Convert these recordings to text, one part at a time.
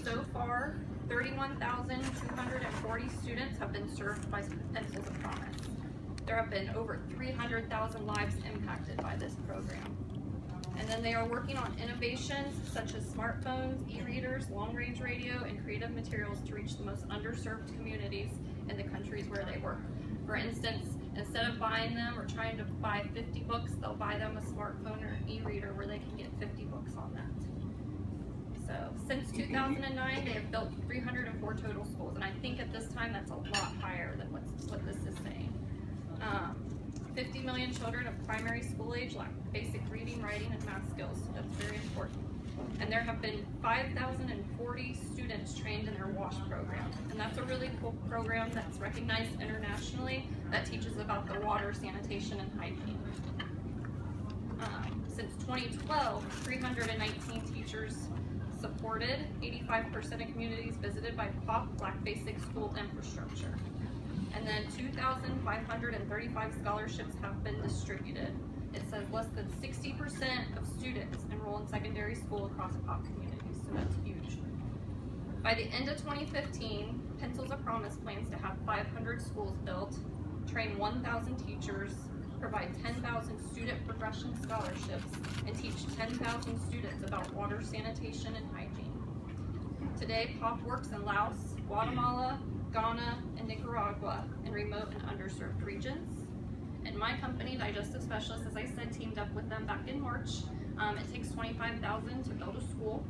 So far, 31,240 students have been served by Pencils of Promise. There have been over 300,000 lives impacted by this program. And then they are working on innovations such as smartphones, e-readers, long-range radio, and creative materials to reach the most underserved communities in the countries where they work. For instance, instead of buying them or trying to buy 50 books, they'll buy them a smartphone or e-reader where they can get 50 books on that. So since 2009, they have built 304 total schools, and I think at this time that's a lot higher than what this is saying. 50 million children of primary school age lack basic reading, writing, and math skills, so that's very important. And there have been 5,040 students trained in their WASH program, and that's a really cool program that's recognized internationally that teaches about the water, sanitation, and hygiene. Since 2012, 319 teachers supported 85% of communities visited by POP lack basic school infrastructure. And then 2,535 scholarships have been distributed. It says less than 60% of students enroll in secondary school across POP communities, so that's huge. By the end of 2015, Pencils of Promise plans to have 500 schools built, train 1,000 teachers, provide 10,000 student progression scholarships, and teach 10,000 students about water, sanitation, and hygiene. Today, POP works in Laos, Guatemala, Ghana, and Nicaragua in remote and underserved regions. And my company, Digestive Specialists, as I said, teamed up with them back in March. It takes $25,000 to build a school.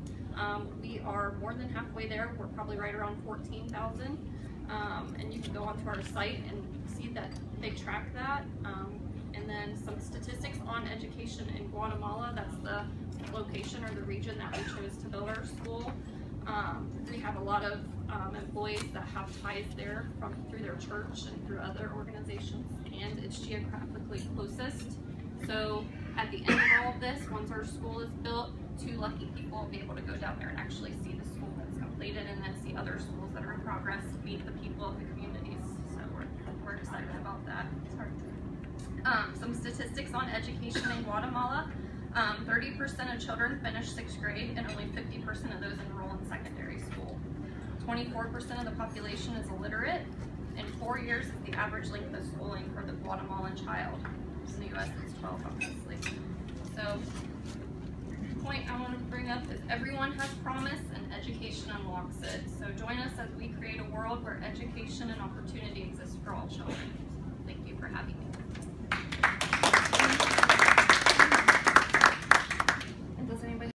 We are more than halfway there. We're probably right around $14,000. And you can go onto our site and see that they track that. And then some statistics on education in Guatemala. That's the location or the region that we chose to build our school. We have a lot of employees that have ties there through their church and through other organizations, and it's geographically closest. So at the end of all of this, once our school is built, 2 lucky people will be able to go down there and actually see the school that's completed, and then see other schools that are in progress, meet the people of the communities. So we're excited about that. Sorry. Some statistics on education in Guatemala. 30% of children finish 6th grade, and only 50% of those enroll in secondary school. 24% of the population is illiterate, and 4 years is the average length of schooling for the Guatemalan child. In the US, it's 12, obviously. So, the point I want to bring up is everyone has promise, and education unlocks it. So join us as we create a world where education and opportunity exist for all children. Thank you for having me.